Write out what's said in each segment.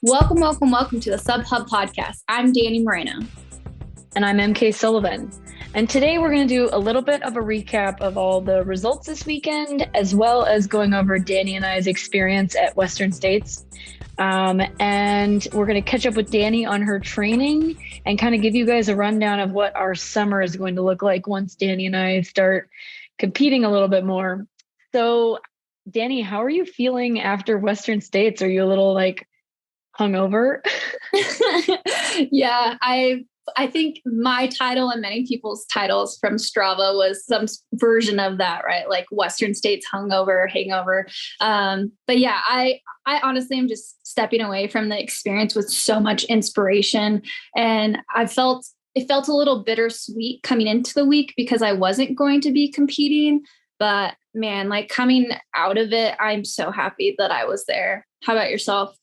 Welcome, welcome, welcome to the Sub Hub podcast. I'm Dani Moreno. And I'm EmKay Sullivan. And today we're going to do a little bit of a recap of all the results this weekend, as well as going over Dani and I's experience at Western States. And we're going to catch up with Dani on her training and kind of give you guys a rundown of what our summer is going to look like once Dani and I start competing a little bit more. So, Dani, how are you feeling after Western States? Are you a little hungover? Yeah, I think my title and many people's titles from Strava was some version of that, right? Like Western States hungover, hangover. But yeah, I honestly am just stepping away from the experience with so much inspiration. And it felt a little bittersweet coming into the week because I wasn't going to be competing. But man, like coming out of it, I'm so happy that I was there. How about yourself?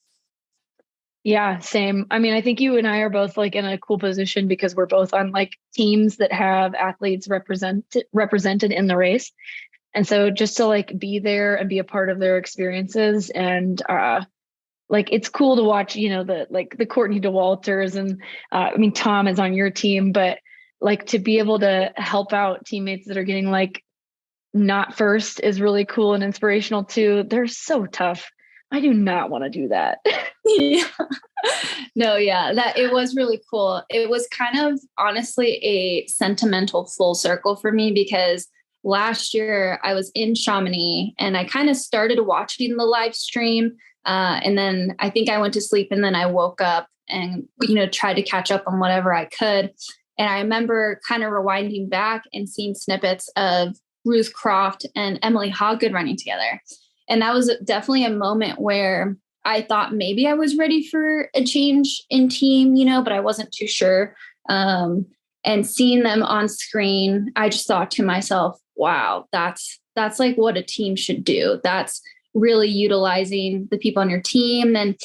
Yeah, same. I mean, I think you and I are both in a cool position because we're both on teams that have athletes represented in the race. And so just to be there and be a part of their experiences and it's cool to watch, the Courtney DeWalters and Tom is on your team, but to be able to help out teammates that are getting not first is really cool and inspirational too. They're so tough. I do not want to do that. Yeah. No, yeah, that it was really cool. It was kind of honestly a sentimental full circle for me because last year I was in Chamonix and I kind of started watching the live stream. And then I think I went to sleep and then I woke up and, tried to catch up on whatever I could. And I remember kind of rewinding back and seeing snippets of Ruth Croft and Emily Hoggood running together. And that was definitely a moment where I thought maybe I was ready for a change in team, but I wasn't too sure. And seeing them on screen, I just thought to myself, wow, that's what a team should do. That's really utilizing the people on your team. And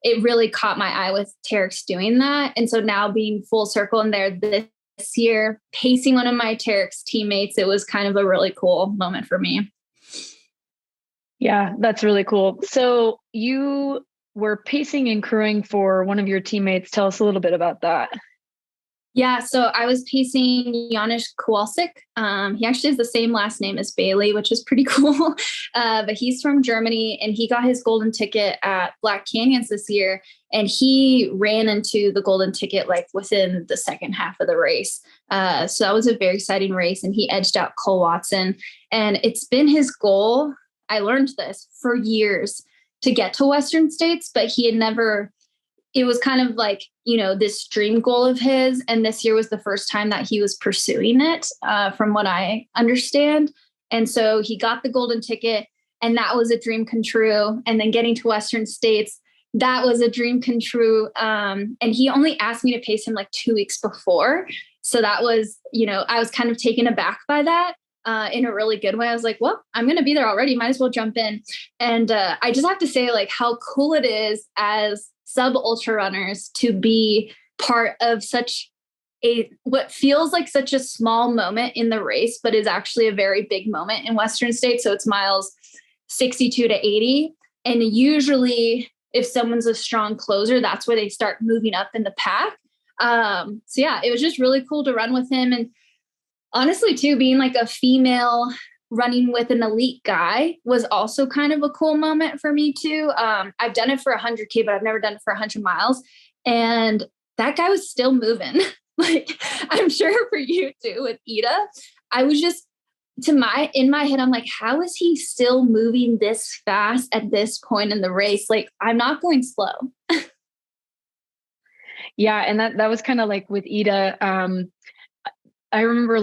it really caught my eye with Terex doing that. And so now being full circle in there this year, pacing one of my Terex teammates, it was kind of a really cool moment for me. Yeah, that's really cool. So you were pacing and crewing for one of your teammates. Tell us a little bit about that. Yeah, so I was pacing Janusz Kowalczyk. He actually has the same last name as Bailey, which is pretty cool. But he's from Germany and he got his golden ticket at Black Canyons this year. And he ran into the golden ticket within the second half of the race. So that was a very exciting race. And he edged out Cole Watson. And it's been his goal. I learned this for years to get to Western States, but he had never, it was kind of this dream goal of his. And this year was the first time that he was pursuing it, from what I understand. And so he got the golden ticket and that was a dream come true. And then getting to Western States, that was a dream come true. And he only asked me to pace him 2 weeks before. So that was, I was kind of taken aback by that. In a really good way. I was like, well, I'm going to be there already. Might as well jump in. And I just have to say how cool it is as sub ultra runners to be part of what feels like such a small moment in the race, but is actually a very big moment in Western States. So it's miles 62 to 80. And usually if someone's a strong closer, that's where they start moving up in the pack. So yeah, it was just really cool to run with him. And honestly, too, being a female running with an elite guy was also kind of a cool moment for me, too. I've done it for 100K, but I've never done it for 100 miles. And that guy was still moving. I'm sure for you, too, with Ida. I was just, in my head, I'm like, how is he still moving this fast at this point in the race? I'm not going slow. Yeah, and that was kind of with Ida. I remember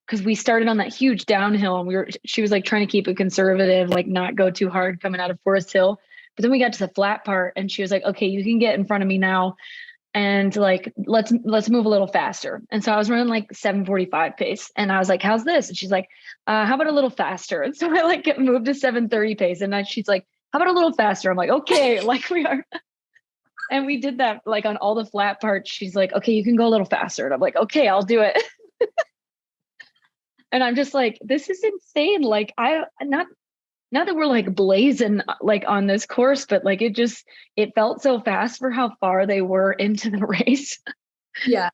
because we started on that huge downhill and she was trying to keep it conservative, not go too hard coming out of Forest Hill. But then we got to the flat part and she was like, okay, you can get in front of me now. And let's move a little faster. And so I was running 7:45 pace and I was like, how's this? And she's like, how about a little faster? And so I moved to 7:30 pace and then she's like, how about a little faster? I'm like, okay, we are. And we did that on all the flat parts. She's like, okay, you can go a little faster. And I'm like, okay, I'll do it. And I'm just this is insane. not that we're like blazing like on this course, but like it felt so fast for how far they were into the race. Yeah,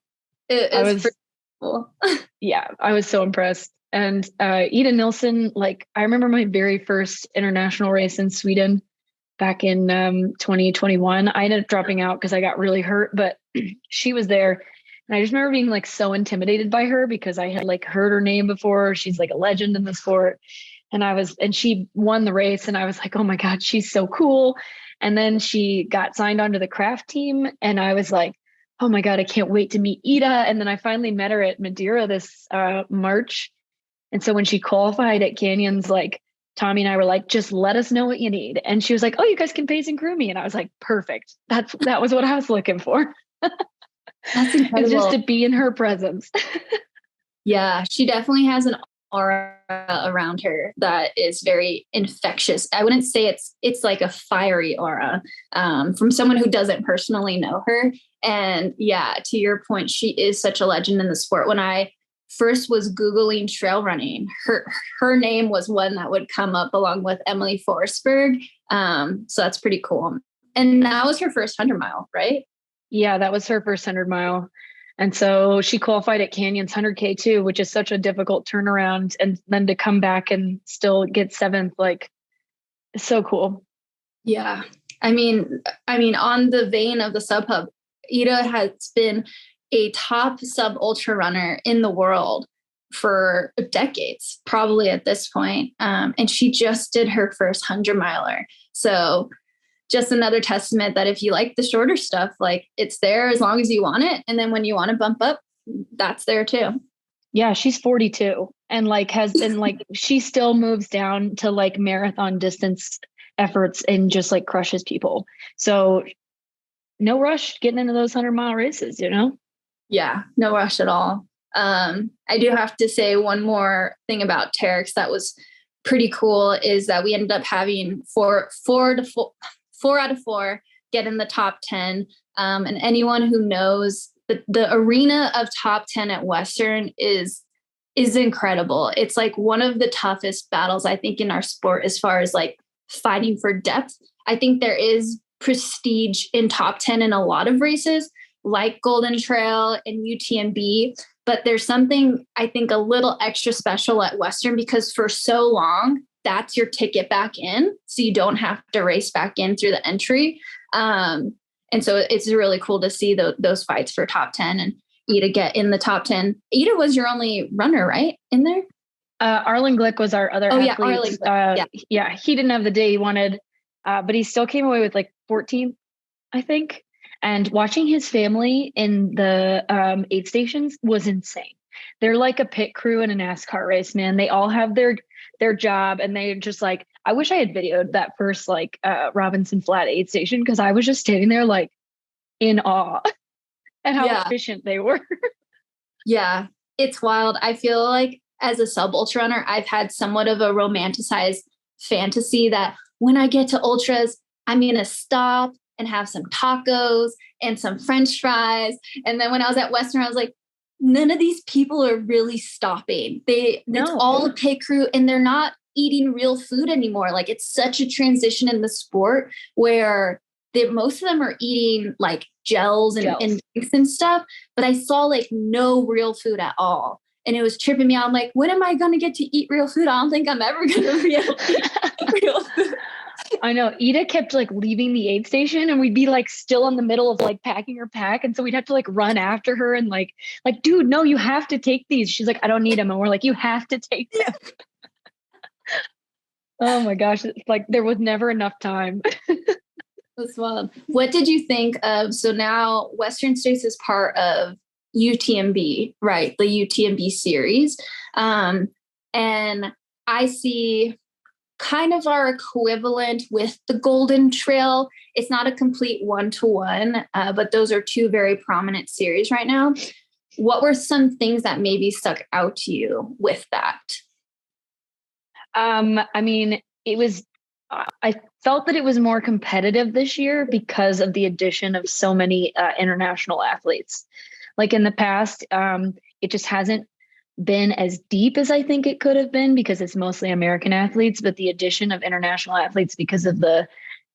it is pretty cool. Yeah, I was so impressed. And Ida Nilsson, like I remember my very first international race in Sweden back in 2021. I ended up dropping out because I got really hurt, but she was there. And I just remember being like so intimidated by her because I had like heard her name before. She's like a legend in the sport. And she won the race. And I was like, oh my God, she's so cool. And then she got signed onto the craft team. And I was like, oh my God, I can't wait to meet Ida. And then I finally met her at Madeira this March. And so when she qualified at Canyons, like Tommy and I were like, just let us know what you need. And she was like, oh, you guys can pace and crew me. And I was like, perfect. That was what I was looking for. That's incredible. Just to be in her presence. Yeah, she definitely has an aura around her that is very infectious. I wouldn't say it's like a fiery aura from someone who doesn't personally know her. And yeah, to your point, she is such a legend in the sport. When I first was Googling trail running, her name was one that would come up along with Emily Forsberg. So that's pretty cool. And that was her first 100-mile, right? Yeah, that was her first 100-mile. And so she qualified at Canyons 100K too, which is such a difficult turnaround. And then to come back and still get seventh, like it's so cool. Yeah. I mean, on the vein of the Sub Hub, Ida has been a top sub ultra runner in the world for decades, probably at this point. And she just did her first 100-miler. So just another testament that if you like the shorter stuff, like it's there as long as you want it. And then when you want to bump up, that's there too. Yeah. She's 42 and like has been like, she still moves down to like marathon distance efforts and just like crushes people. So no rush getting into those 100-mile races, you know? Yeah, no rush at all. I do have to say one more thing about Terex that was pretty cool is that we ended up having four out of four get in the top 10. And anyone who knows the arena of top 10 at Western is incredible. It's like one of the toughest battles, I think, in our sport as far as like fighting for depth. I think there is prestige in top 10 in a lot of races like Golden Trail and UTMB, but there's something I think a little extra special at Western because for so long, that's your ticket back in. So you don't have to race back in through the entry. And so it's really cool to see those fights for top 10 and Ida get in the top 10. Ida was your only runner, right? In there? Arlen Glick was our other athlete. Yeah, Arlen Glick. Yeah, he didn't have the day he wanted, but he still came away with like 14th, I think. And watching his family in the aid stations was insane. They're like a pit crew in a NASCAR race, man. They all have their job and they just like, I wish I had videoed that first like Robinson Flat aid station because I was just standing there like in awe at how efficient they were. Yeah, it's wild. I feel like as a sub ultra runner, I've had somewhat of a romanticized fantasy that when I get to ultras, I'm going to stop and have some tacos and some French fries. And then when I was at Western, I was like, none of these people are really stopping. It's all a pit crew and they're not eating real food anymore. Like it's such a transition in the sport where most of them are eating like gels and drinks and stuff, but I saw like no real food at all. And it was tripping me out. I'm like, when am I going to get to eat real food? I don't think I'm ever going to eat real food. I know. Ida kept like leaving the aid station and we'd be like still in the middle of like packing her pack. And so we'd have to like run after her and like, dude, no, you have to take these. She's like, I don't need them. And we're like, you have to take them. Oh my gosh. It's like there was never enough time. That's wild. What did you think of? So now Western States is part of UTMB, right? The UTMB series. And I see kind of our equivalent with the Golden Trail. It's not a complete one-to-one, but those are two very prominent series right now. What were some things that maybe stuck out to you with that? I mean, I felt that it was more competitive this year because of the addition of so many international athletes. Like in the past, it just hasn't been as deep as I think it could have been because it's mostly American athletes, but the addition of international athletes because of the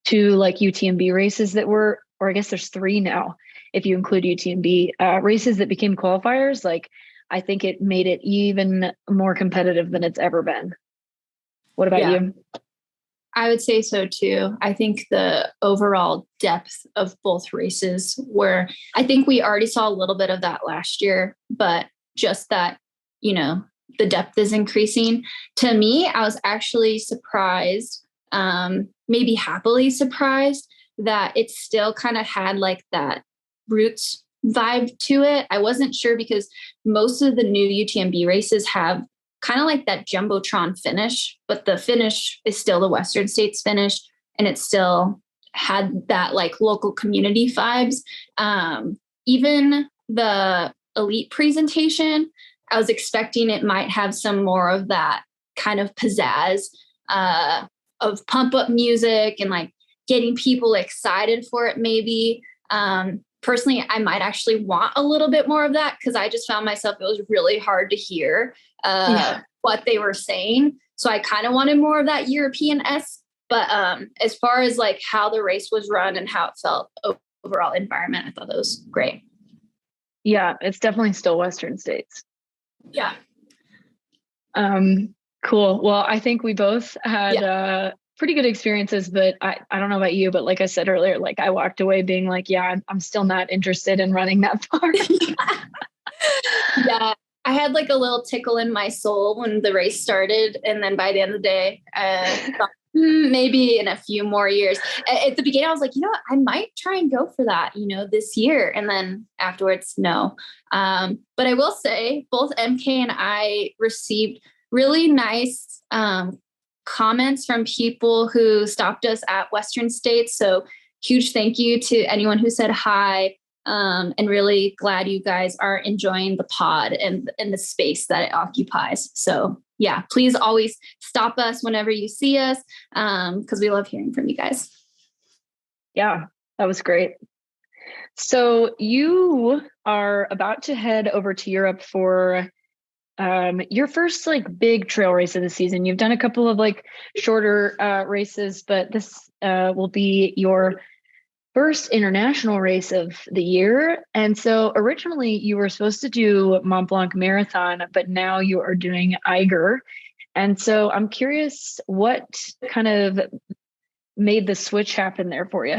2 like UTMB races that were, or I guess there's 3 now, if you include UTMB races that became qualifiers, like I think it made it even more competitive than it's ever been. What about you? I would say so too. I think the overall depth of both races were, I think we already saw a little bit of that last year, but just that, you know, the depth is increasing. To me, I was actually surprised, maybe happily surprised that it still kind of had like that roots vibe to it. I wasn't sure because most of the new UTMB races have kind of like that Jumbotron finish, but the finish is still the Western States finish. And it still had that like local community vibes. Even the elite presentation, I was expecting it might have some more of that kind of pizzazz of pump up music and like getting people excited for it. Maybe personally, I might actually want a little bit more of that because I just found myself, it was really hard to hear what they were saying. So I kind of wanted more of that European-esque. But as far as like how the race was run and how it felt overall environment, I thought that was great. Yeah, it's definitely still Western States. Yeah. Cool. Well, I think we both had pretty good experiences, but I don't know about you, but like I said earlier, like I walked away being like, yeah, I'm still not interested in running that far. Yeah. I had like a little tickle in my soul when the race started. And then by the end of the day, thought, maybe in a few more years. At the beginning, I was like, you know what? I might try and go for that, you know, this year. And then afterwards, no. But I will say both EmKay and I received really nice comments from people who stopped us at Western States. So huge thank you to anyone who said hi. And really glad you guys are enjoying the pod and the space that it occupies. So yeah, please always stop us whenever you see us, because we love hearing from you guys. Yeah, that was great. So you are about to head over to Europe for your first like big trail race of the season. You've done a couple of like shorter races, but this will be your first international race of the year. And so originally you were supposed to do Mont Blanc Marathon, but now you are doing Eiger. And so I'm curious what kind of made the switch happen there for you?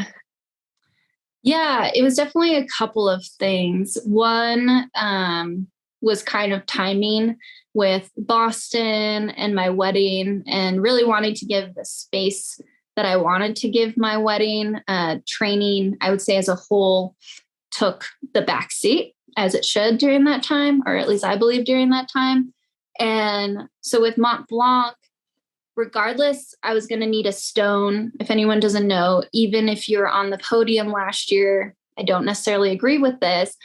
Yeah, it was definitely a couple of things. One was kind of timing with Boston and my wedding and really wanting to give the space that I wanted to give my wedding. Training, I would say as a whole, took the backseat as it should during that time, or at least I believe during that time. And so with Mont Blanc, regardless, I was going to need a stone. If anyone doesn't know, even if you're on the podium last year, I don't necessarily agree with this.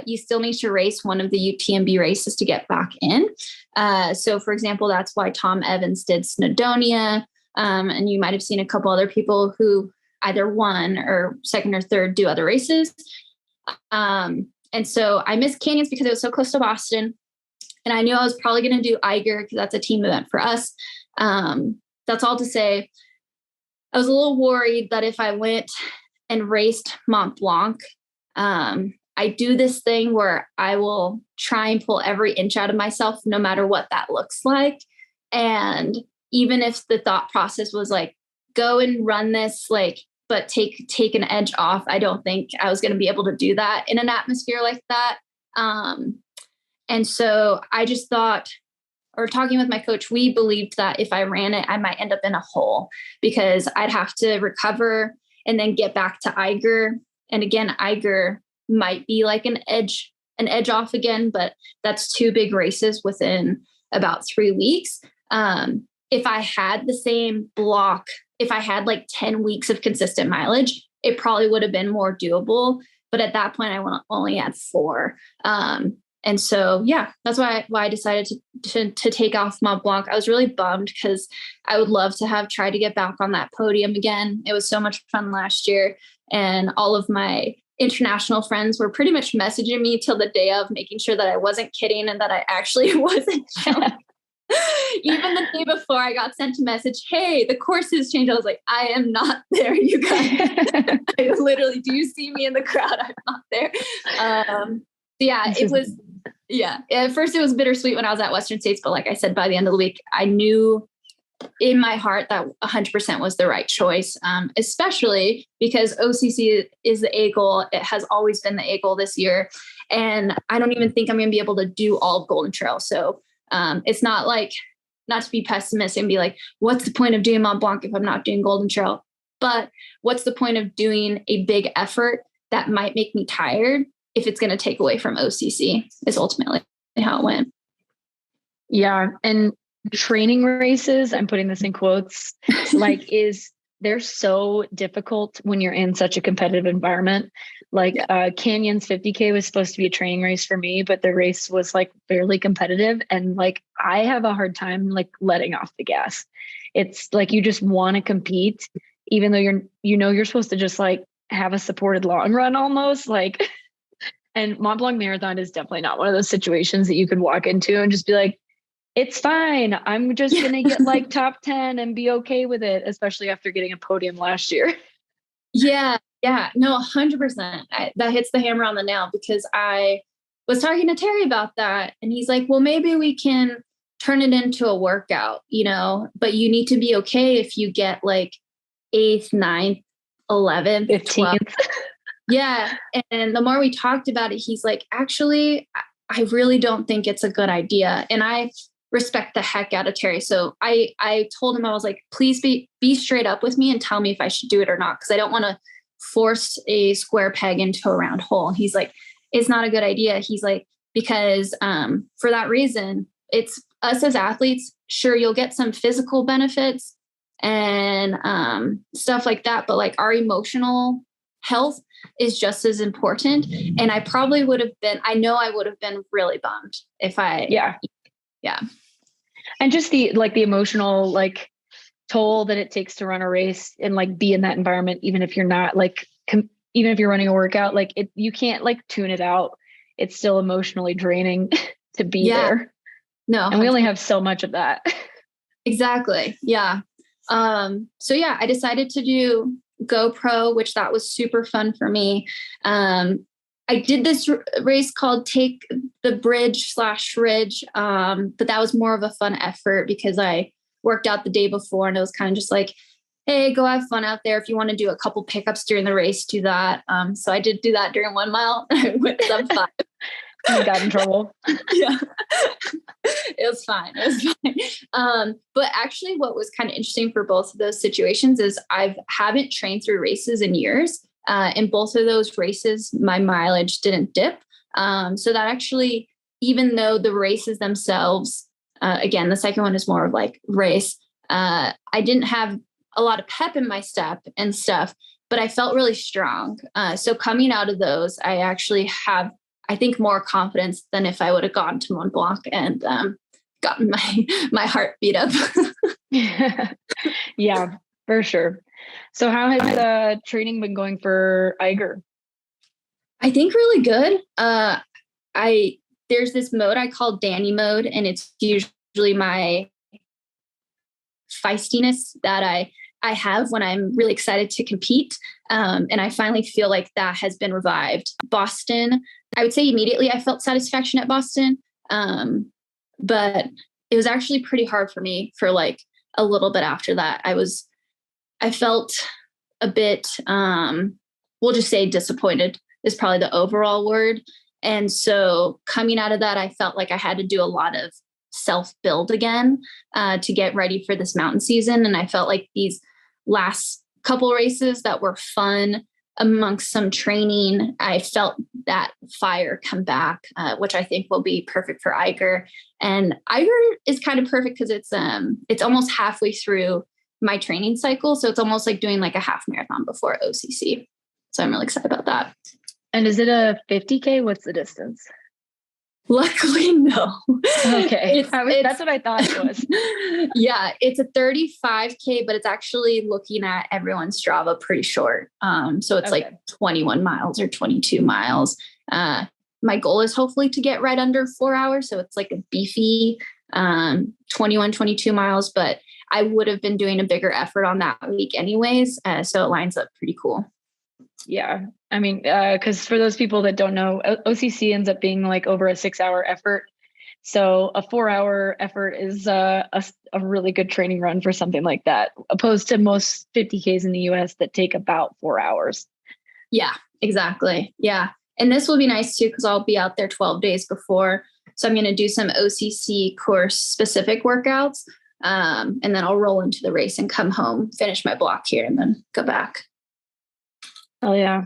You still need to race one of the UTMB races to get back in. So for example, that's why Tom Evans did Snowdonia. And you might have seen a couple other people who either won or second or third do other races. And so I missed Canyons because it was so close to Boston. And I knew I was probably going to do Eiger because that's a team event for us. That's all to say, I was a little worried that if I went and raced Mont Blanc, I do this thing where I will try and pull every inch out of myself, no matter what that looks like. And even if the thought process was like, go and run this, like, but take an edge off, I don't think I was going to be able to do that in an atmosphere like that. And so I just thought, or talking with my coach, we believed that if I ran it, I might end up in a hole because I'd have to recover and then get back to Eiger. And again, Eiger might be like an edge off again, but that's 2 big races within about 3 weeks. If I had the same block, if I had like 10 weeks of consistent mileage, it probably would have been more doable. But at that point, I only had 4. And so, yeah, that's why I decided to take off Mont Blanc. I was really bummed because I would love to have tried to get back on that podium again. It was so much fun last year. And all of my international friends were pretty much messaging me till the day of, making sure that I wasn't kidding and that I actually wasn't showing. Even the day before, I got sent a message, hey, the course has changed. I was like, I am not there, you guys. I literally, do you see me in the crowd? I'm not there. At first it was bittersweet when I was at Western States, but like I said, by the end of the week, I knew in my heart that 100% was the right choice, especially because OCC is the A goal. It has always been the A goal this year. And I don't even think I'm going to be able to do all of Golden Trail. So it's not like, not to be pessimistic and be like, what's the point of doing Mont Blanc if I'm not doing Golden Trail? But what's the point of doing a big effort that might make me tired if it's going to take away from OCC, is ultimately how it went. Yeah. And training races, I'm putting this in quotes, they're so difficult when you're in such a competitive environment. Canyon's 50K was supposed to be a training race for me, but the race was like fairly competitive. And like, I have a hard time like letting off the gas. It's like, you just want to compete, even though you're supposed to just like have a supported long run almost like, and Mont Blanc Marathon is definitely not one of those situations that you could walk into and just be like, it's fine. I'm just going to get like top 10 and be okay with it, especially after getting a podium last year. Yeah. No, 100%. That hits the hammer on the nail, because I was talking to Terry about that. And he's like, well, maybe we can turn it into a workout, but you need to be okay if you get like 8th, 9th, 11th, 15th. 12th. Yeah. And the more we talked about it, he's like, actually, I really don't think it's a good idea. And I respect the heck out of Terry. So I told him, I was like, please be straight up with me and tell me if I should do it or not. Cause I don't want to force a square peg into a round hole. He's like, it's not a good idea. He's like, because for that reason, it's us as athletes. Sure, you'll get some physical benefits and stuff like that. But like our emotional health is just as important. And I probably would have been really bummed if Yeah. And just the emotional, like toll that it takes to run a race and like be in that environment, even if you're not like, even if you're running a workout, like you can't like tune it out. It's still emotionally draining to be there. No. And we only have so much of that. Exactly. Yeah. I decided to do GoPro, which that was super fun for me. I did this race called Take the Bridge/Ridge. But that was more of a fun effort because I worked out the day before and it was kind of just like, hey, go have fun out there. If you want to do a couple pickups during the race, do that. So I did do that during 1 mile. I went sub 5. You got in trouble. Yeah. It was fine. But actually what was kind of interesting for both of those situations is I haven't trained through races in years. In both of those races, my mileage didn't dip. So that actually, even though the races themselves, again, the second one is more of like race, I didn't have a lot of pep in my step and stuff, but I felt really strong. So coming out of those, I actually have, I think, more confidence than if I would have gone to Mont Blanc and gotten my heart beat up. Yeah, for sure. So how has training been going for Eiger? I think really good. There's this mode I call Dani mode, and it's usually my feistiness that I have when I'm really excited to compete. And I finally feel like that has been revived. Boston, I would say immediately I felt satisfaction at Boston. But it was actually pretty hard for me for like a little bit after that. I felt a bit, we'll just say disappointed is probably the overall word. And so coming out of that, I felt like I had to do a lot of self-build again to get ready for this mountain season. And I felt like these last couple races that were fun amongst some training, I felt that fire come back, which I think will be perfect for Eiger. And Eiger is kind of perfect because it's almost halfway through my training cycle. So it's almost like doing like a half marathon before OCC. So I'm really excited about that. And is it a 50K? What's the distance? Luckily, no. Okay. That's what I thought it was. Yeah, it's a 35K, but it's actually, looking at everyone's Strava, pretty short. So it's like 21 miles or 22 miles. My goal is hopefully to get right under 4 hours. So it's like a beefy 21, 22 miles, but I would have been doing a bigger effort on that week anyways. So it lines up pretty cool. Yeah. I mean, because for those people that don't know, OCC ends up being like over a 6-hour effort. So a 4-hour effort is a really good training run for something like that, opposed to most 50Ks in the US that take about 4 hours. Yeah, exactly. Yeah. And this will be nice too, because I'll be out there 12 days before. So I'm going to do some OCC course specific workouts. And then I'll roll into the race and come home, finish my block here, and then go back. Oh yeah.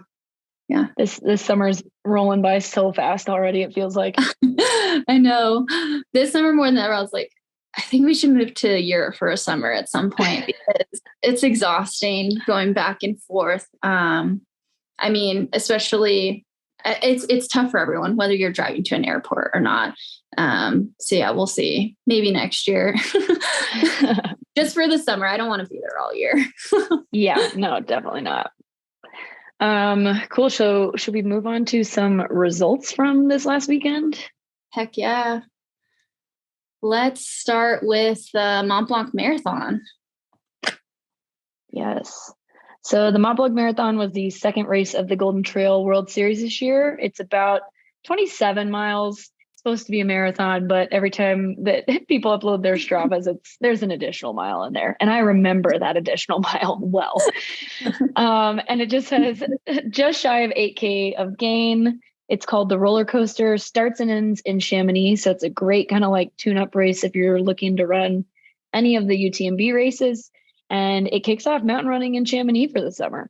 Yeah. This summer's rolling by so fast already. It feels like. I know. This summer more than ever, I was like, I think we should move to Europe for a summer at some point, because it's exhausting going back and forth. I mean, especially it's tough for everyone, whether you're driving to an airport or not. So yeah, we'll see. Maybe next year. Just for the summer. I don't want to be there all year. Yeah, no, definitely not. Cool. So should we move on to some results from this last weekend? Heck yeah. Let's start with the Mont Blanc Marathon. Yes. So the Mont Blanc Marathon was the second race of the Golden Trail World Series this year. It's about 27 miles. It's supposed to be a marathon, but every time that people upload their Stravas, there's an additional mile in there. And I remember that additional mile well. And it just has just shy of 8K of gain. It's called the roller coaster, starts and ends in Chamonix. So it's a great kind of like tune-up race if you're looking to run any of the UTMB races. And it kicks off mountain running in Chamonix for the summer.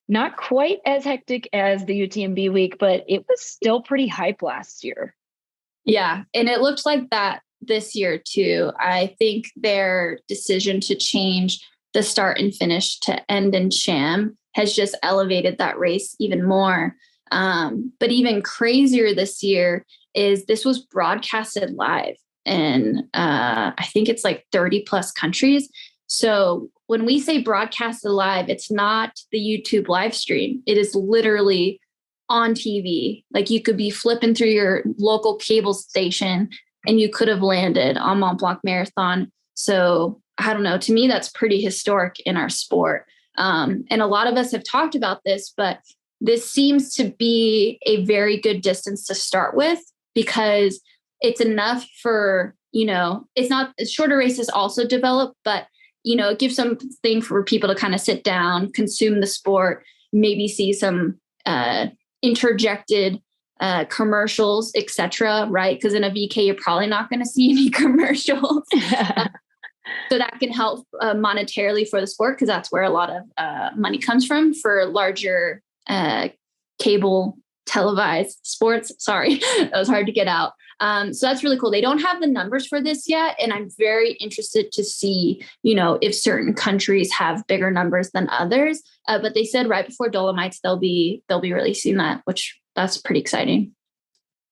Not quite as hectic as the UTMB week, but it was still pretty hype last year. Yeah. And it looked like that this year too. I think their decision to change the start and finish to end in Cham has just elevated that race even more. But even crazier this year is this was broadcasted live in I think it's like 30 plus countries. So when we say broadcasted live, it's not the YouTube live stream. It is literally on TV. Like you could be flipping through your local cable station and you could have landed on Mont Blanc Marathon. So I don't know, to me, that's pretty historic in our sport. And a lot of us have talked about this, but this seems to be a very good distance to start with, because it's enough for, it's not shorter races also develop, but it gives something for people to kind of sit down, consume the sport, maybe see some interjected commercials, etc. Right? Because in a VK, you're probably not going to see any commercials. So that can help monetarily for the sport, because that's where a lot of money comes from for larger cable televised sports. Sorry, that was hard to get out. So that's really cool. They don't have the numbers for this yet. And I'm very interested to see, if certain countries have bigger numbers than others. But they said right before Dolomites, they'll be releasing that, which that's pretty exciting.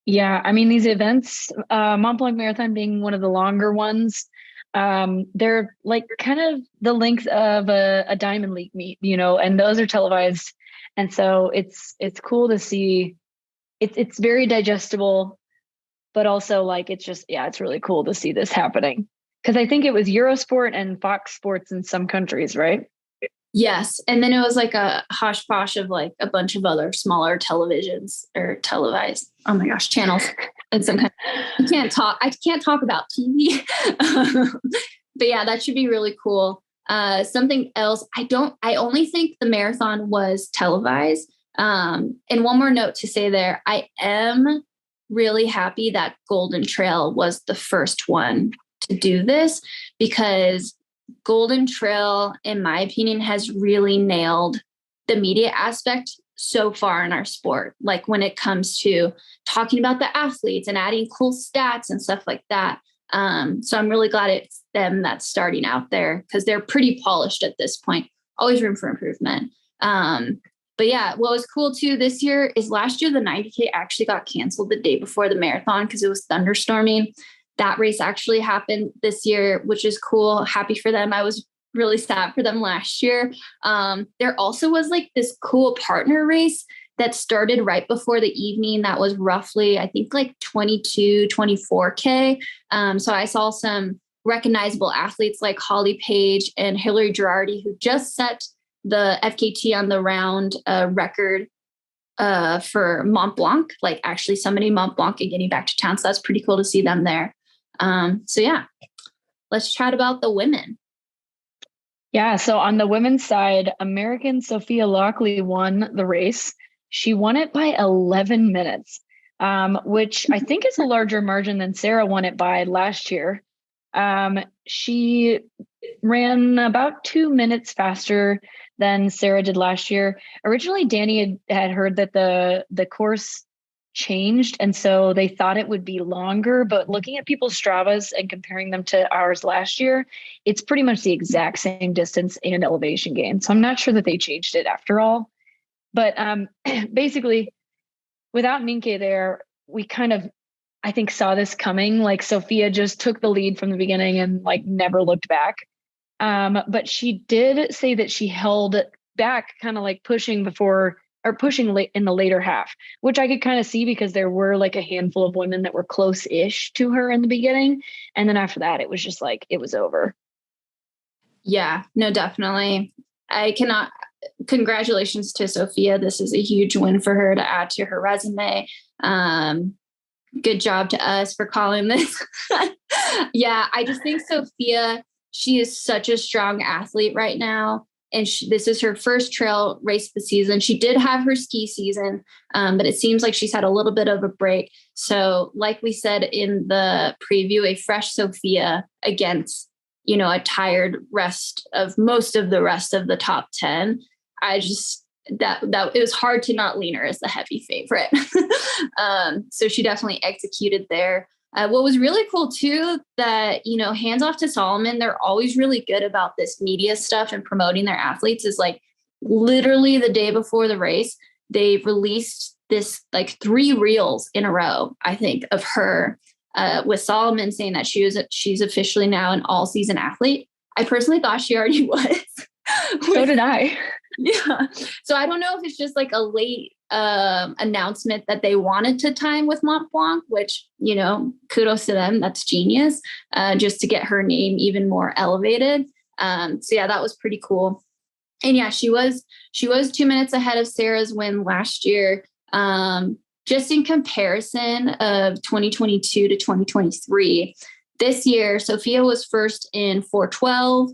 Yeah. I mean, these events, Mont Blanc Marathon being one of the longer ones, they're like kind of the length of a Diamond League meet, and those are televised. And so it's cool to see. It's very digestible, but also like, it's really cool to see this happening. Cause I think it was Eurosport and Fox Sports in some countries, right? Yes. And then it was like a hosh posh of like a bunch of other smaller televisions or televised, oh my gosh, channels. And some kind of, I can't talk about TV. But yeah, that should be really cool. Something else, I only think the marathon was televised. And one more note to say there, I am really happy that Golden Trail was the first one to do this, because Golden Trail, in my opinion, has really nailed the media aspect so far in our sport. Like when it comes to talking about the athletes and adding cool stats and stuff like that. So I'm really glad it's them that's starting out there, because they're pretty polished at this point. Always room for improvement. But But yeah, what was cool too this year is last year, the 90K actually got canceled the day before the marathon because it was thunderstorming. That race actually happened this year, which is cool. Happy for them. I was really sad for them last year. There also was like this cool partner race that started right before the evening. That was roughly, I think like 22, 24K. So I saw some recognizable athletes like Holly Page and Hillary Girardi, who just set the FKT on the round record for Mont Blanc, like actually somebody Mont Blanc and getting back to town. So that's pretty cool to see them there. So yeah, let's chat about the women. Yeah. So on the women's side, American Sophia Lockley won the race. She won it by 11 minutes, which I think is a larger margin than Sarah won it by last year. She ran about 2 minutes faster than Sarah did last year. Originally, Dani had heard that the course changed, and so they thought it would be longer, but looking at people's Stravas and comparing them to ours last year, it's pretty much the exact same distance and elevation gain. So I'm not sure that they changed it after all. But basically, without EmKay there, we kind of, I think, saw this coming. Like Sophia just took the lead from the beginning and like never looked back. But she did say that she held back, kind of like pushing late in the later half, which I could kind of see because there were like a handful of women that were close-ish to her in the beginning. And then after that, it was just like, it was over. Yeah, no, definitely. Congratulations to Sophia. This is a huge win for her to add to her resume. Good job to us for calling this. Yeah, I just think Sophia, she is such a strong athlete right now. And this is her first trail race of the season. She did have her ski season, but it seems like she's had a little bit of a break. So like we said in the preview, a fresh Sophia against, a tired rest of most of the rest of the top 10. That it was hard to not lean her as the heavy favorite. So she definitely executed there. What was really cool too, that, hands off to Solomon, they're always really good about this media stuff and promoting their athletes, is like literally the day before the race, they released this like 3 reels in a row, I think, of her with Solomon saying that she's officially now an all season athlete. I personally thought she already was. So did I. Yeah. So I don't know if it's just like a late announcement that they wanted to time with Mont Blanc, which, kudos to them. That's genius. Just to get her name even more elevated. So yeah, that was pretty cool. And yeah, she was 2 minutes ahead of Sarah's win last year. Just in comparison of 2022 to 2023, this year, Sophia was first in 4:12,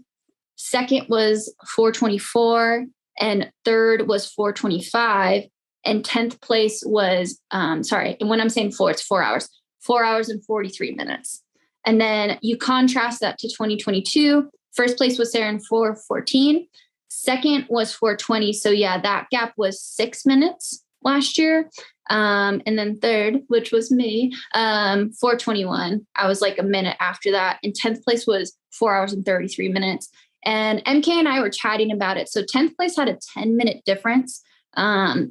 second was 4:24, and third was 4:25, and 10th place was, and when I'm saying 4, it's 4 hours, 4 hours and 43 minutes. And then you contrast that to 2022, first place was Sarah in 4:14, second was 4:20. So yeah, that gap was 6 minutes last year. And then third, which was me, 4:21. I was like a minute after that. And 10th place was 4 hours and 33 minutes. And EmKay and I were chatting about it. So 10th place had a 10-minute difference,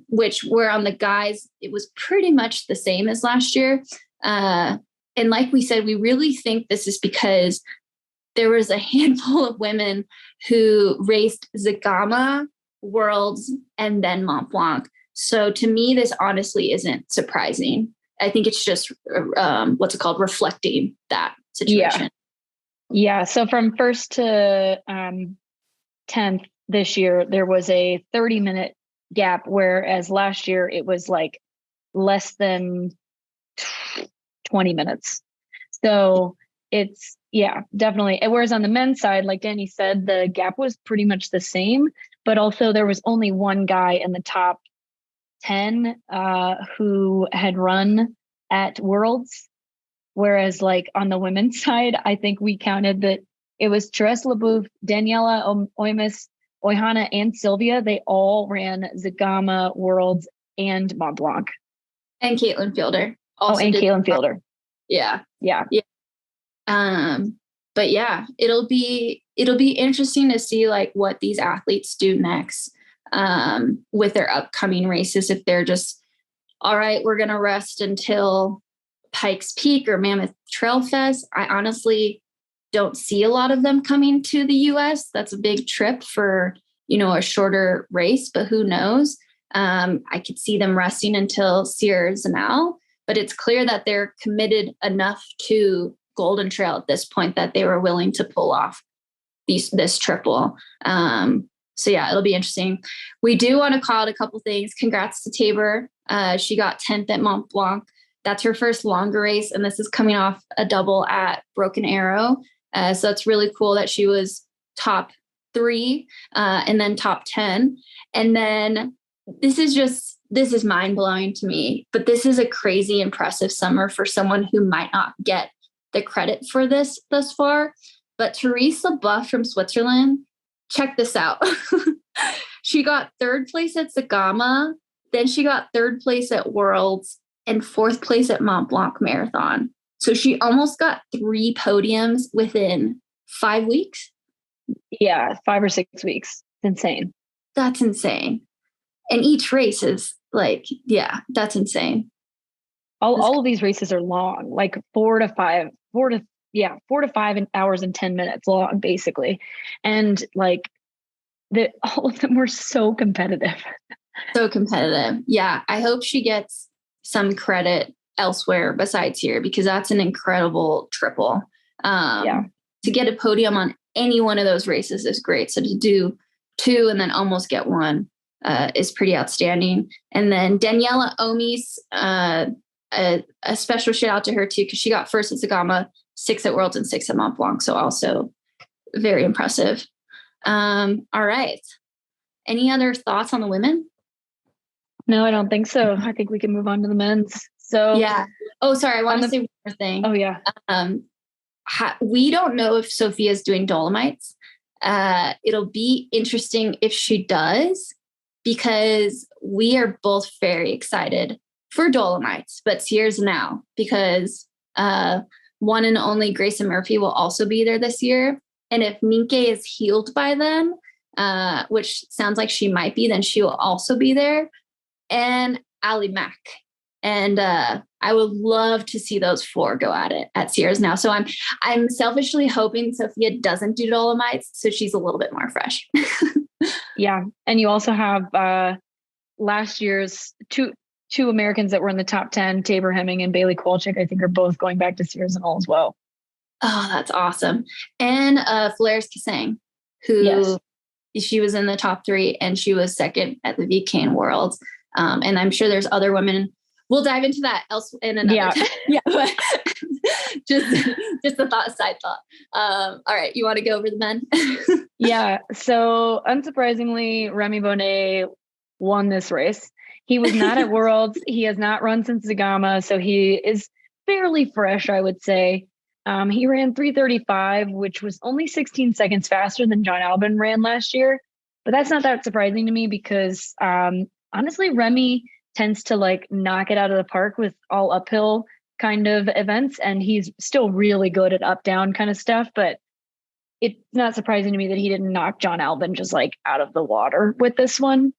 which were on the guys, it was pretty much the same as last year. And like we said, we really think this is because there was a handful of women who raced Zagama, Worlds, and then Mont Blanc. So to me, this honestly isn't surprising. I think it's just, reflecting that situation. Yeah. So from first to 10th this year, there was a 30-minute gap, whereas last year it was like less than 20 minutes. So it's, yeah, definitely. Whereas on the men's side, like Dani said, the gap was pretty much the same, but also there was only one guy in the top 10 who had run at Worlds. Whereas like on the women's side, I think we counted that it was Therese Leboeuf, Daniela Oimis, Oyhana, and Sylvia. They all ran Zagama, Worlds, and Mont Blanc. And Caitlin Fielder. Caitlin Fielder. Yeah. But yeah, it'll be interesting to see like what these athletes do next. with their upcoming races. If they're just, all right, we're going to rest until Pikes Peak or Mammoth Trail Fest. I honestly don't see a lot of them coming to the US. That's a big trip for, a shorter race, but who knows? I could see them resting until Sierra Now, but it's clear that they're committed enough to Golden Trail at this point that they were willing to pull off this triple. So yeah, it'll be interesting. We do want to call out a couple things. Congrats to Tabor. She got 10th at Mont Blanc. That's her first longer race, and this is coming off a double at Broken Arrow. So it's really cool that she was top 3 and then top 10. And then this is mind blowing to me, but this is a crazy impressive summer for someone who might not get the credit for this thus far. But Therese LeBoeuf from Switzerland, check this out. She got 3rd place at Sagama. Then she got 3rd place at Worlds and 4th place at Mont Blanc Marathon. So she almost got 3 podiums within 5 weeks. Yeah, 5 or 6 weeks. It's insane. That's insane. And each race is that's insane. All of these races are long, like 4 to 5 hours and 10 minutes long, basically. And all of them were so competitive. So competitive. Yeah. I hope she gets some credit elsewhere besides here, because that's an incredible triple. To get a podium on any one of those races is great. So to do 2 and then almost get 1 is pretty outstanding. And then Daniela Omis, a special shout out to her too, because she got 1st at Sagama, 6th at Worlds, and 6th at Mont Blanc. So also very impressive. All right. Any other thoughts on the women? No, I don't think so. I think we can move on to the men's. So yeah. Oh, sorry. I want to say one more thing. Oh yeah. We don't know if Sophia's doing Dolomites. It'll be interesting if she does, because we are both very excited for Dolomites, but Sierra Now, because one and only Grayson Murphy will also be there this year. And if EmKay is healed by then, which sounds like she might be, then she will also be there. And Ali Mack. And I would love to see those 4 go at it at Sierra Now. So I'm selfishly hoping Sophia doesn't do Dolomites, so she's a little bit more fresh. Yeah. And you also have last year's two Americans that were in the top 10, Tabor Hemming and Bailey Kowalczyk, I think are both going back to Sierra Now as well. Oh, that's awesome. And Flares Kasang, who she was in the top 3 and she was 2nd at the VCAN Worlds. And I'm sure there's other women. We'll dive into that else in another time. Yeah. But just a side thought. All right. You want to go over the men? Yeah. So unsurprisingly, Remy Bonnet won this race. He was not at Worlds. He has not run since Sagama. So he is fairly fresh, I would say. He ran 3:35, which was only 16 seconds faster than John Albin ran last year. But that's not that surprising to me, because honestly, Remy tends to knock it out of the park with all uphill kind of events. And he's still really good at up down kind of stuff, but it's not surprising to me that he didn't knock John Albin just out of the water with this one.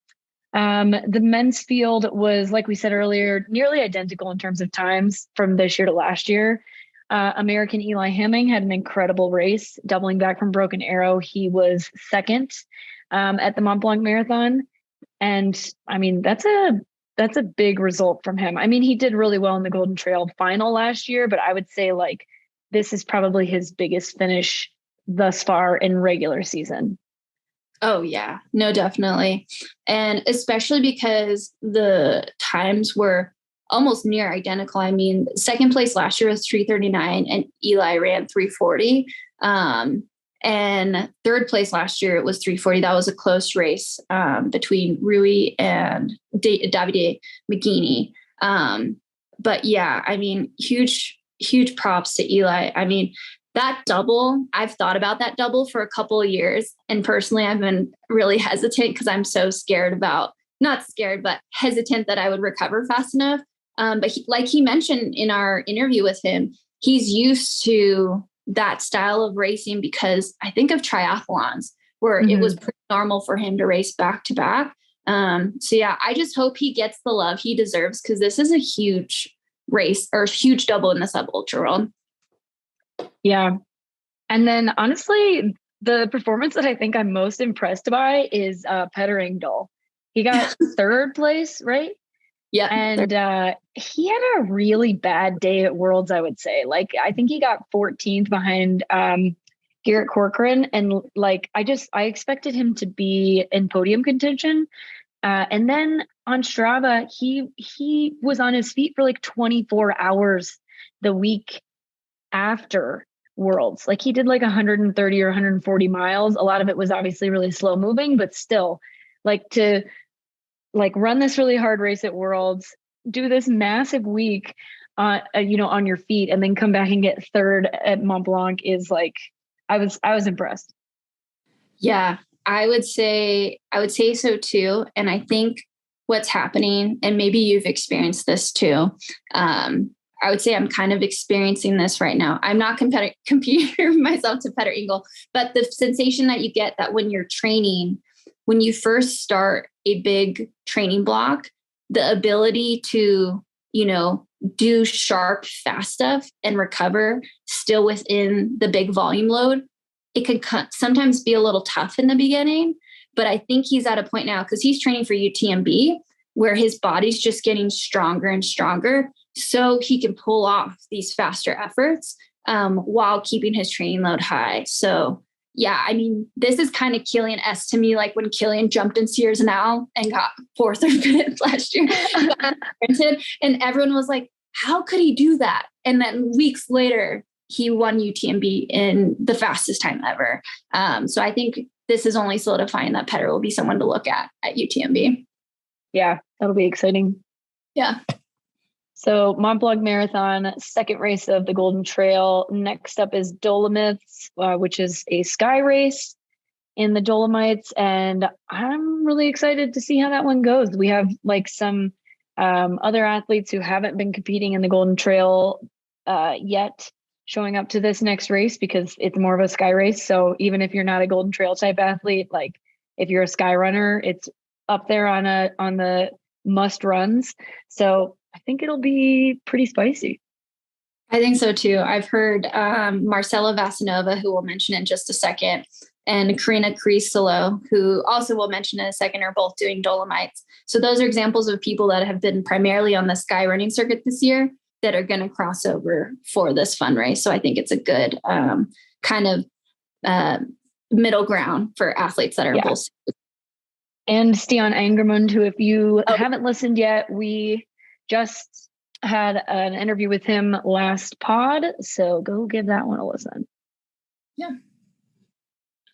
The men's field was, like we said earlier, nearly identical in terms of times from this year to last year. American Eli Hemming had an incredible race, doubling back from Broken Arrow. He was 2nd at the Mont Blanc Marathon. And I mean, that's a big result from him. I mean, he did really well in the Golden Trail final last year, but I would say this is probably his biggest finish thus far in regular season. Oh yeah, no, definitely. And especially because the times were almost near identical. I mean, 2nd place last year was 3:39 and Eli ran 3:40. And 3rd place last year, it was 3:40. That was a close race between Rui and Davide McGeaney. But yeah, I mean, huge props to Eli. I mean, that double, I've thought about that double for a couple of years. And personally, I've been really hesitant because I'm so not scared, but hesitant that I would recover fast enough. But like he mentioned in our interview with him, he's used to that style of racing because I think of triathlons where it was pretty normal for him to race back to back. So yeah, I just hope he gets the love he deserves, because this is a huge race, or huge double in the sub ultra world. Yeah. And then honestly, the performance that I think I'm most impressed by is Petter Engdahl. He got third place, right? Yeah. And he had a really bad day at Worlds, I would say. Like, I think he got 14th behind Garrett Corcoran. And like, I expected him to be in podium contention. And then on Strava, he was on his feet for like 24 hours the week after Worlds. Like, he did like 130 or 140 miles. A lot of it was obviously really slow moving, but still, like, to like run this really hard race at Worlds, do this massive week on your feet, and then come back and get third at Mont Blanc is like, I was impressed. Yeah, I would say so too. And I think what's happening, and maybe you've experienced this too, I would say I'm kind of experiencing this right now. I'm not comparing myself to Petter Engdahl, but the sensation that you get that when you're training, when you first start a big training block, the ability to, do sharp, fast stuff and recover still within the big volume load, it could sometimes be a little tough in the beginning. But I think he's at a point now, because he's training for UTMB, where his body's just getting stronger and stronger, so he can pull off these faster efforts while keeping his training load high. So yeah, I mean, this is kind of Killian-esque to me, like when Killian jumped in Sears now and got fourth or fifth last year. And everyone was like, how could he do that? And then weeks later, he won UTMB in the fastest time ever. So I think this is only solidifying that Petter will be someone to look at UTMB. Yeah, that'll be exciting. Yeah. So Mont Blanc Marathon, second race of the Golden Trail. Next up is Dolomites, which is a sky race in the Dolomites. And I'm really excited to see how that one goes. We have like some other athletes who haven't been competing in the Golden Trail yet showing up to this next race, because it's more of a sky race. So even if you're not a Golden Trail type athlete, like if you're a sky runner, it's up there on the must runs. So I think it'll be pretty spicy. I think so too. I've heard Marcela Vasanova, who we'll mention in just a second, and Karina Crisolo, who also we'll mention in a second, are both doing Dolomites. So those are examples of people that have been primarily on the skyrunning circuit this year that are going to cross over for this fun race. So I think it's a good kind of middle ground for athletes that are in both. And Stian Angermund, who, if you haven't listened yet, we just had an interview with him last pod. So go give that one a listen. Yeah.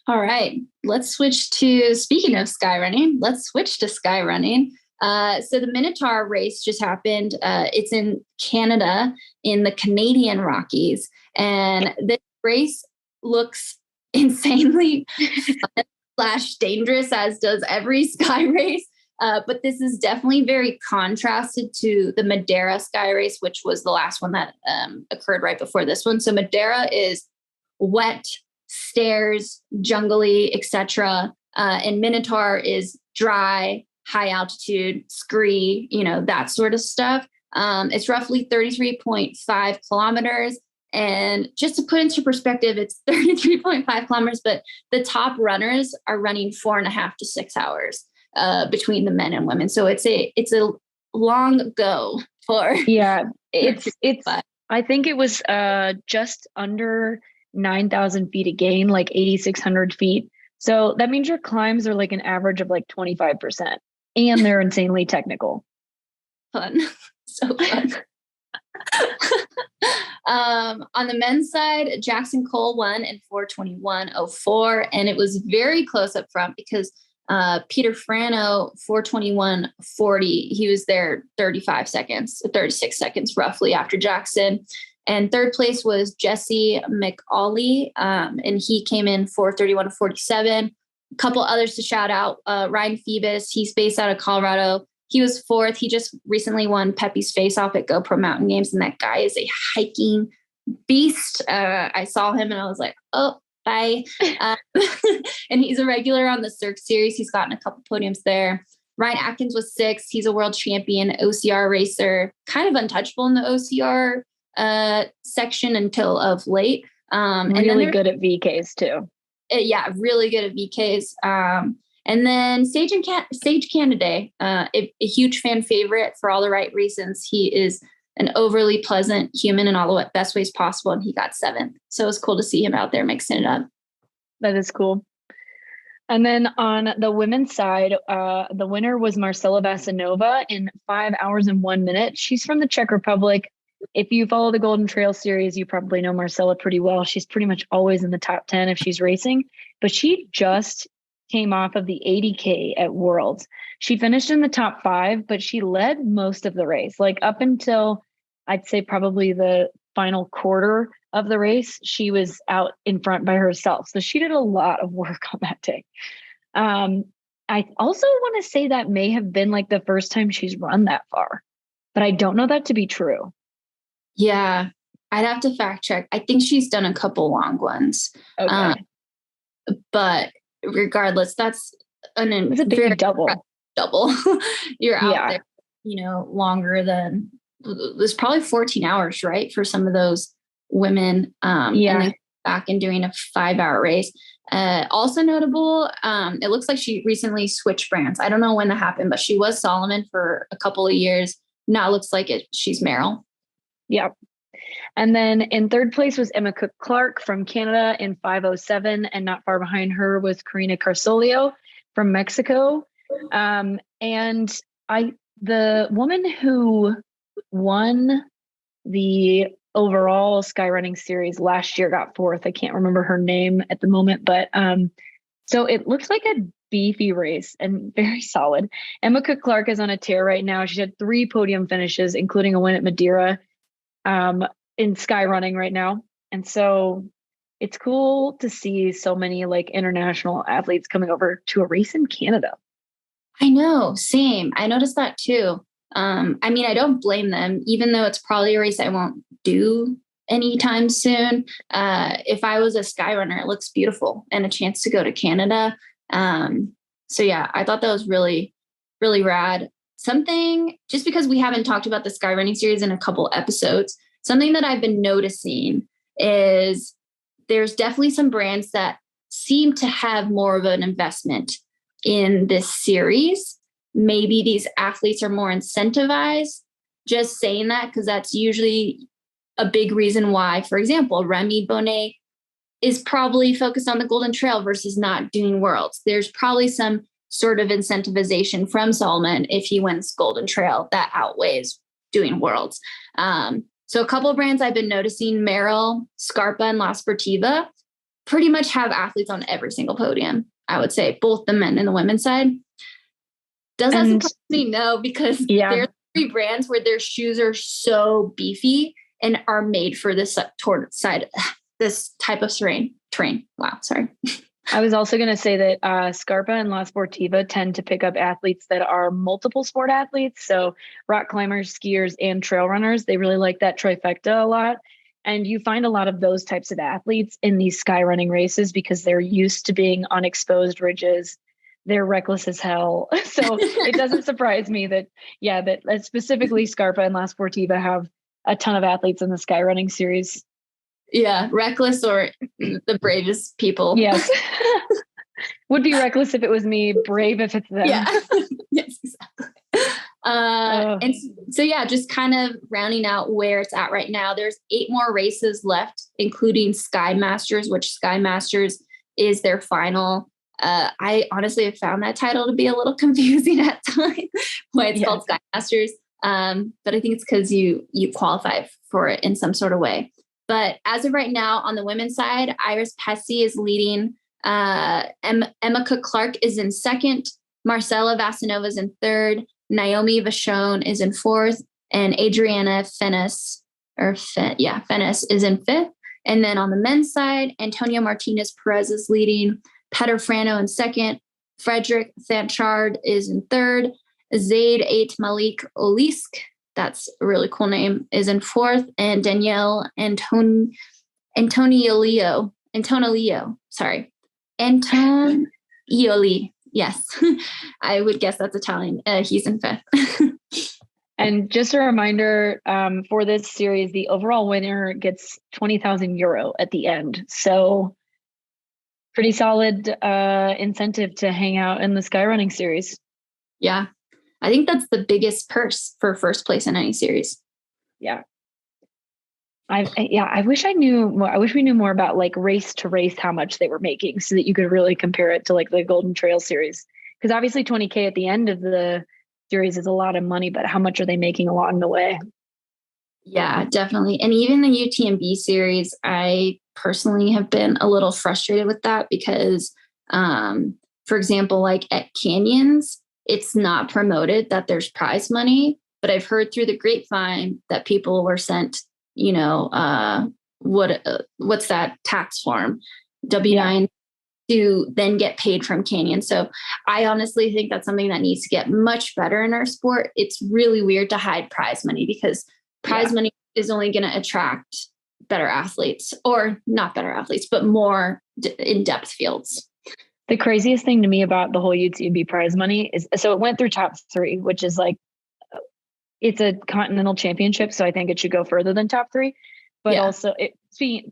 All right. Let's switch to, speaking of skyrunning, skyrunning. So the Minotaur race just happened. It's in Canada, in the Canadian Rockies. And this race looks insanely dangerous, as does every sky race. But this is definitely very contrasted to the Madeira Sky Race, which was the last one that occurred right before this one. So Madeira is wet, stairs, jungly, etc. And Minotaur is dry, high altitude, scree, that sort of stuff. It's roughly 33.5 kilometers. And just to put into perspective, it's 33.5 kilometers, but the top runners are running 4.5 to 6 hours. Between the men and women. So it's a long go for. Yeah, it's I think it was just under 9,000 feet a gain, like 8,600 feet. So that means your climbs are like an average of like 25%, and they're insanely technical. Fun. So fun. On the men's side, Jackson Cole won in 4:21.04, and it was very close up front because Peter Frano, 4:21.40, he was there 36 seconds roughly after Jackson. And third place was Jesse McAuley, and he came in 4:31.47. A couple others to shout out, Ryan Phoebus, he's based out of Colorado. He was fourth. He just recently won Pepe's Face Off at GoPro Mountain Games, and that guy is a hiking beast. I saw him and I was like, oh, bye. And he's a regular on the Cirque Series. He's gotten a couple podiums there. Ryan Atkins was 6th. He's a world champion OCR racer, kind of untouchable in the OCR section until of late. Really good at VKs too. Really good at VKs. And then Sage Canaday, a huge fan favorite for all the right reasons. He is an overly pleasant human in all the best ways possible, and he got 7th. So it was cool to see him out there mixing it up. That is cool. And then on the women's side, the winner was Marcela Vasanova in 5 hours and 1 minute. She's from the Czech Republic. If you follow the Golden Trail series, you probably know Marcela pretty well. She's pretty much always in the top 10 if she's racing, but she just came off of the 80K at Worlds. She finished in the top 5, but she led most of the race. Like up until I'd say probably the final quarter of the race, she was out in front by herself. So she did a lot of work on that day. I also want to say that may have been like the first time she's run that far, but I don't know that to be true. Yeah, I'd have to fact check. I think she's done a couple long ones. Okay. But regardless, that's it's a big double. You're out there, longer than it was probably 14 hours, right? For some of those women. And then back and doing a 5-hour race. Also notable, it looks like she recently switched brands. I don't know when that happened, but she was Solomon for a couple of years. Now it looks like she's Merrill. Yep. And then in third place was Emma Cook-Clark from Canada in 5:07, and not far behind her was Karina Carsolio from Mexico. And the woman who won the overall Skyrunning series last year got 4th. I can't remember her name at the moment, but so it looks like a beefy race and very solid. Emma Cook-Clark is on a tear right now. She had 3 podium finishes, including a win at Madeira. In Skyrunning right now. And so it's cool to see so many like international athletes coming over to a race in Canada. I know, same. I noticed that too. I don't blame them, even though it's probably a race I won't do anytime soon. If I was a Skyrunner, it looks beautiful and a chance to go to Canada. So yeah, I thought that was really, really rad. Something, just because we haven't talked about the Skyrunning series in a couple episodes, something that I've been noticing is there's definitely some brands that seem to have more of an investment in this series. Maybe these athletes are more incentivized. Just saying that because that's usually a big reason why, for example, Remy Bonnet is probably focused on the Golden Trail versus not doing Worlds. There's probably some sort of incentivization from Solomon if he wins Golden Trail that outweighs doing Worlds. So a couple of brands I've been noticing, Merrill, Scarpa, and La Sportiva, pretty much have athletes on every single podium, I would say, both the men and the women's side. Does that surprise me? No, because there are 3 brands where their shoes are so beefy and are made for this type of terrain. Wow, sorry. I was also going to say that Scarpa and La Sportiva tend to pick up athletes that are multiple sport athletes. So rock climbers, skiers, and trail runners, they really like that trifecta a lot. And you find a lot of those types of athletes in these Skyrunning races because they're used to being on exposed ridges. They're reckless as hell. So it doesn't surprise me that specifically Scarpa and La Sportiva have a ton of athletes in the Skyrunning series. Yeah, reckless or the bravest people. Yes. Would be reckless if it was me, brave if it's them. Yeah. Yes, exactly. And so, just kind of rounding out where it's at right now, there's 8 more races left, including Sky Masters, which Sky Masters is their final. I honestly have found that title to be a little confusing at times, why it's called Sky Masters. But I think it's because you qualify for it in some sort of way. But as of right now, on the women's side, Iris Pesce is leading. Emma Cook-Clark is in 2nd. Marcela Vasanova is in 3rd. Naomi Vachon is in 4th. And Adriana Fennes is in 5th. And then on the men's side, Antonio Martinez Perez is leading. Petter Frano in 2nd. Frederick Thanchard is in 3rd. Zaid Ait Malik Olisk, that's a really cool name, is in 4th. And Danielle Antonilio Yes, I would guess that's Italian. He's in fifth. And just a reminder, for this series, the overall winner gets 20,000 euro at the end. So pretty solid incentive to hang out in the Skyrunning series. Yeah. I think that's the biggest purse for first place in any series. Yeah. I wish I knew more. I wish we knew more about like race to race, how much they were making so that you could really compare it to like the Golden Trail series. Because obviously 20K at the end of the series is a lot of money, but how much are they making along the way? Yeah, definitely. And even the UTMB series, I personally have been a little frustrated with that because, for example, like at Canyons, it's not promoted that there's prize money, but I've heard through the grapevine that people were sent, what's that tax form, W-9, to then get paid from Canyon. So I honestly think that's something that needs to get much better in our sport. It's really weird to hide prize money because prize money is only going to attract better athletes, or not better athletes, but more in-depth fields. The craziest thing to me about the whole UTMB prize money is, so it went through top 3, which is like, it's a continental championship. So I think it should go further than top 3, but also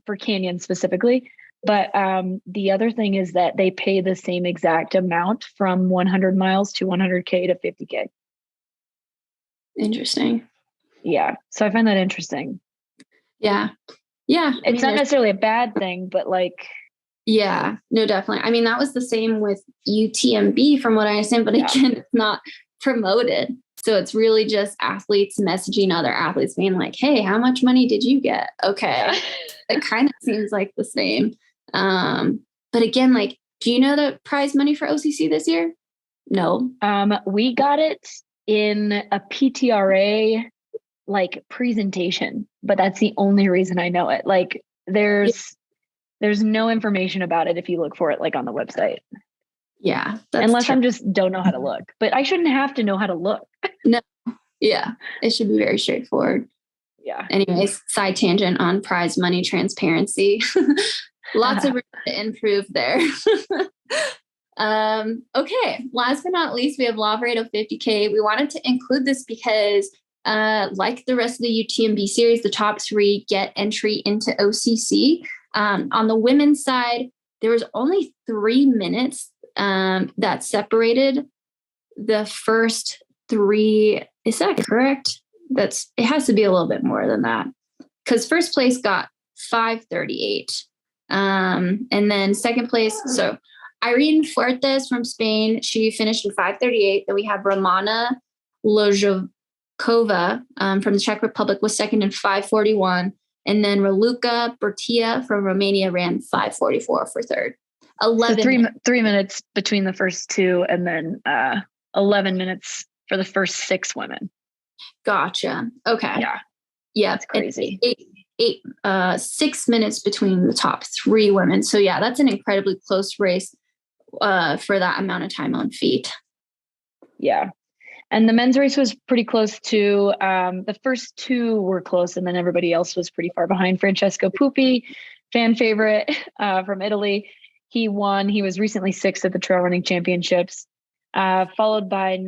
for Canyon specifically. But the other thing is that they pay the same exact amount from 100 miles to 100K to 50K. Interesting. Yeah. So I find that interesting. Yeah. Yeah. It's not necessarily a bad thing, but like. Yeah, no, definitely. I mean, that was the same with UTMB from what I understand, but again, it's not promoted. So it's really just athletes messaging other athletes being like, hey, how much money did you get? Okay. It kind of seems like the same. But again, like, do you know the prize money for OCC this year? No. We got it in a PTRA like presentation, but that's the only reason I know it. Like there's no information about it if you look for it like on the website. Yeah. Unless I'm just don't know how to look, but I shouldn't have to know how to look. No. Yeah. It should be very straightforward. Yeah. Anyways, side tangent on prize money transparency. Lots of room to improve there. Okay. Last but not least, we have Lavaredo 50K. We wanted to include this because like the rest of the UTMB series, the top 3 get entry into OCC. On the women's side, there was only 3 minutes that separated the first 3. Is that correct? It has to be a little bit more than that, because first place got 5:38. And then second place. So Irene Fuertes from Spain, she finished in 5:38. Then we have Romana Lojovkova from the Czech Republic was second in 5:41. And then Raluca Bertia from Romania ran 5:44 for third. 11 so 3 minutes between the first 2, and then 11 minutes for the first 6 women. Gotcha. Okay. Yeah. That's crazy. 6 minutes between the top 3 women. So yeah, that's an incredibly close race for that amount of time on feet. Yeah. And the men's race was pretty close too. The first 2 were close, and then everybody else was pretty far behind. Francesco Pupi, fan favorite from Italy. He won. He was recently 6th at the Trail Running Championships, followed by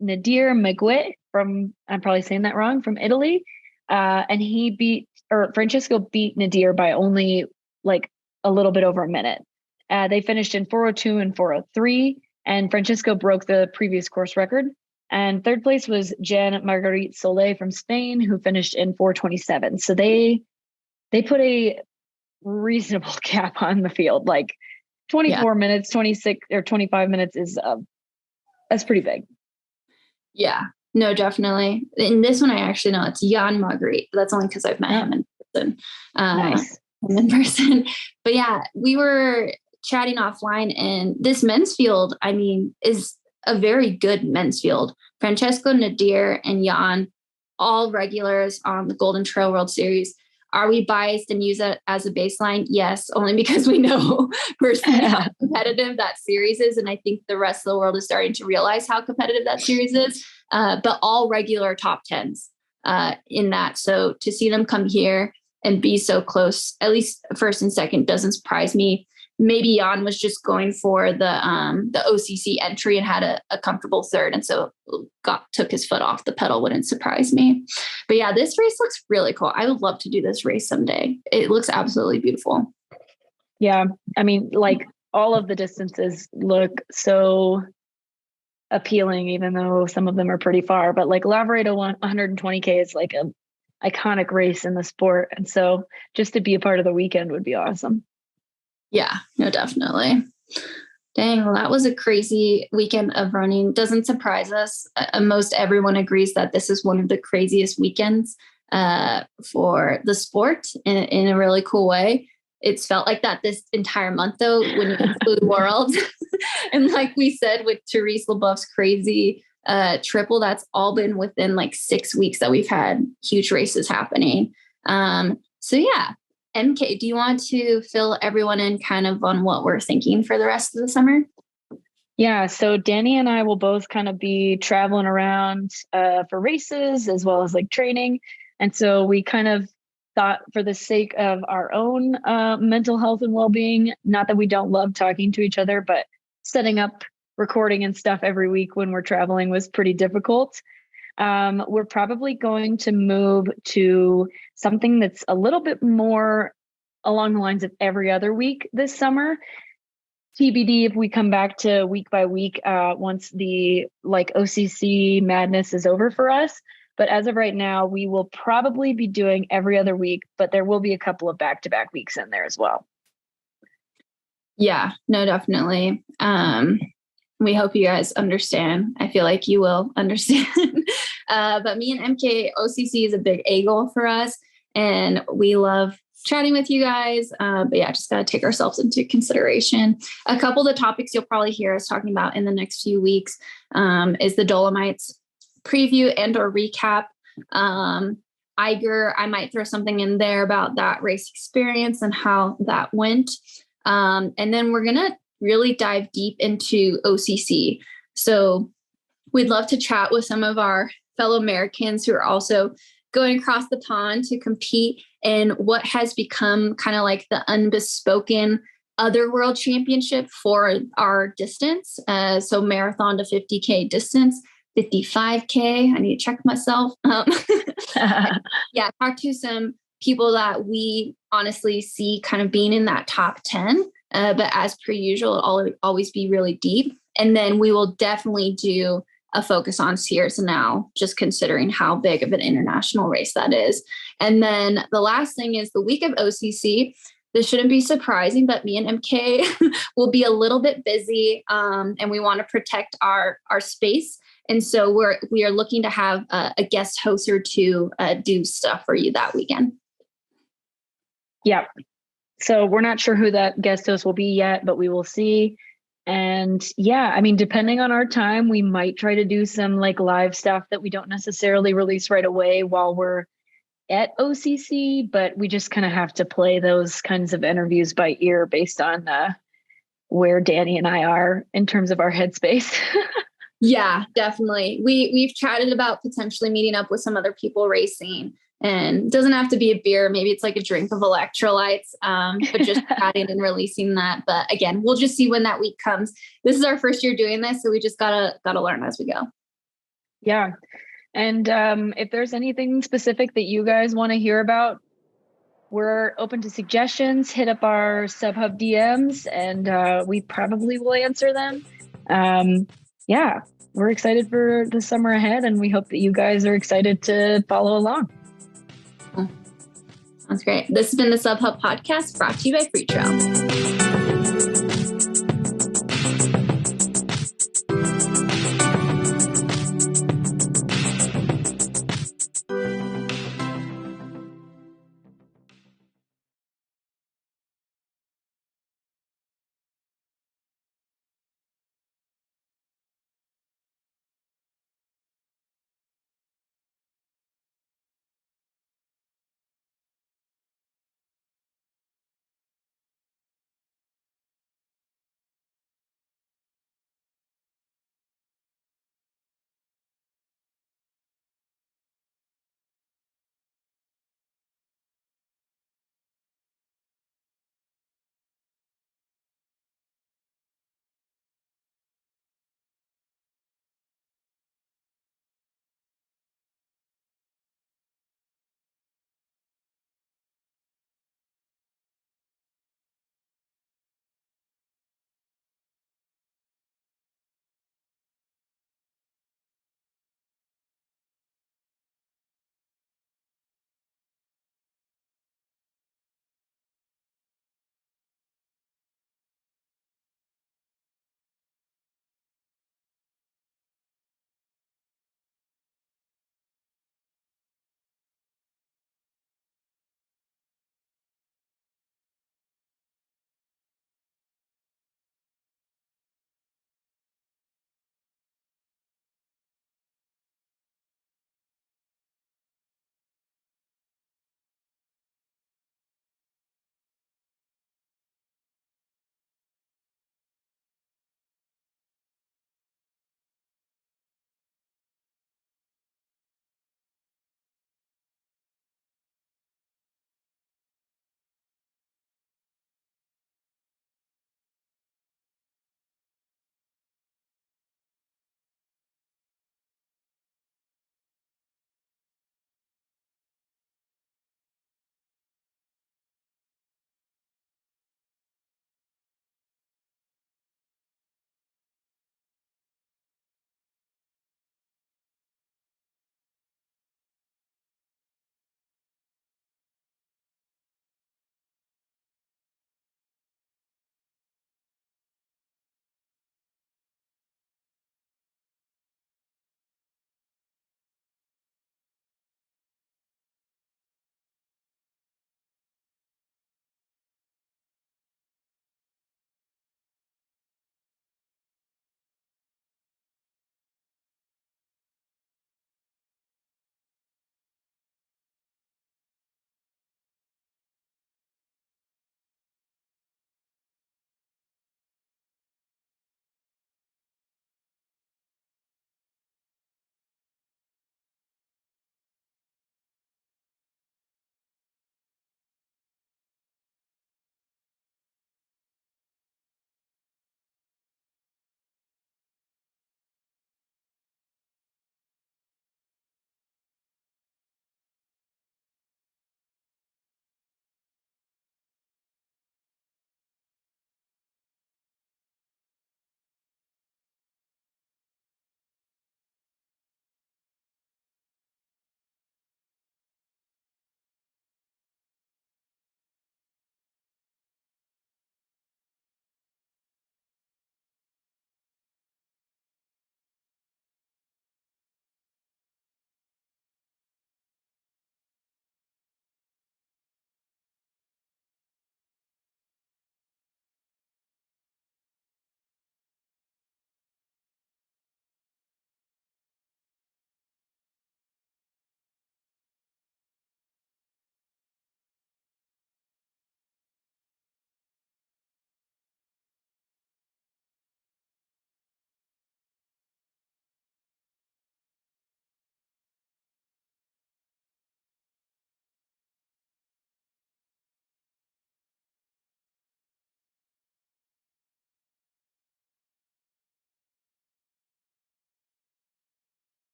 Nadir Meguet from, I'm probably saying that wrong, from Italy. And Francesco beat Nadir by only like a little bit over a minute. They finished in 4:02 and 4:03, and Francesco broke the previous course record. And third place was Jen Marguerite Soleil from Spain, who finished in 4:27. So they put a reasonable gap on the field. Like 24 minutes, 26 or 25 minutes is that's pretty big. Yeah, no, definitely. In this one, I actually know it's Jan Marguerite, but that's only because I've met him in person. Nice. In person. But yeah, we were chatting offline, and this men's field, I mean, is a very good men's field. Francesco, Nadir, and Jan, all regulars on the Golden Trail World Series. Are we biased and use it as a baseline? Yes, only because we know personally how competitive that series is. And I think the rest of the world is starting to realize how competitive that series is. But all regular top 10s in that. So to see them come here and be so close, at least first and second, doesn't surprise me. maybe Jan was just going for the OCC entry and had a comfortable third. And so took his foot off the pedal. Wouldn't surprise me. But yeah, this race looks really cool. I would love to do this race someday. It looks absolutely beautiful. Yeah. I mean, like all of the distances look so appealing, even though some of them are pretty far, but like Lavaredo 120K is like an iconic race in the sport. And so just to be a part of the weekend would be awesome. Yeah, no, definitely. Dang, well, that was a crazy weekend of running. Doesn't surprise us. Most everyone agrees that this is one of the craziest weekends for the sport in a really cool way. It's felt like that this entire month, though, when you include Worlds. And like we said, with Therese LeBoeuf's crazy triple, that's all been within like 6 weeks that we've had huge races happening. So yeah. EmKay, do you want to fill everyone in kind of on what we're thinking for the rest of the summer? Yeah, so Dani and I will both kind of be traveling around for races as well as like training. And so we kind of thought, for the sake of our own mental health and well-being, not that we don't love talking to each other, but setting up recording and stuff every week when we're traveling was pretty difficult. We're probably going to move to something that's a little bit more along the lines of every other week this summer. TBD if we come back to week by week once the like OCC madness is over for us. But as of right now, we will probably be doing every other week, but there will be a couple of back-to-back weeks in there as well. Yeah, no, definitely. We hope you guys understand. I feel like you will understand. But me and EmKay, OCC is a big A goal for us, and we love chatting with you guys. But yeah, just got to take ourselves into consideration. A couple of the topics you'll probably hear us talking about in the next few weeks is the Dolomites preview and or recap. Eiger, I might throw something in there about that race experience and how that went. And then we're going to really dive deep into OCC. So we'd love to chat with some of our fellow Americans who are also going across the pond to compete in what has become kind of like the unbespoken other world championship for our distance. So marathon to 50K distance, 55K. I need to check myself. Yeah, talk to some people that we honestly see kind of being in that top 10. But as per usual, it'll always be really deep. And then we will definitely do a focus on Sierra now, just considering how big of an international race that is. And then the last thing is the week of OCC. This shouldn't be surprising, but me and EmKay will be a little bit busy, and we want to protect our space. And so we are looking to have a guest host or two do stuff for you that weekend. Yeah. So we're not sure who that guest host will be yet, but we will see. And yeah, I mean, depending on our time, we might try to do some like live stuff that we don't necessarily release right away while we're at OCC, but we just kind of have to play those kinds of interviews by ear based on where Dani and I are in terms of our headspace. Yeah, definitely. We've chatted about potentially meeting up with some other people racing, and it doesn't have to be a beer. Maybe it's like a drink of electrolytes, but just chatting and releasing that. But again, we'll just see when that week comes. This is our first year doing this, so we just gotta learn as we go. Yeah. And if there's anything specific that you guys want to hear about, we're open to suggestions. Hit up our SubHub DMs and we probably will answer them. Yeah, we're excited for the summer ahead, and we hope that you guys are excited to follow along. Sounds great. This has been the SubHub podcast, brought to you by Freetrail.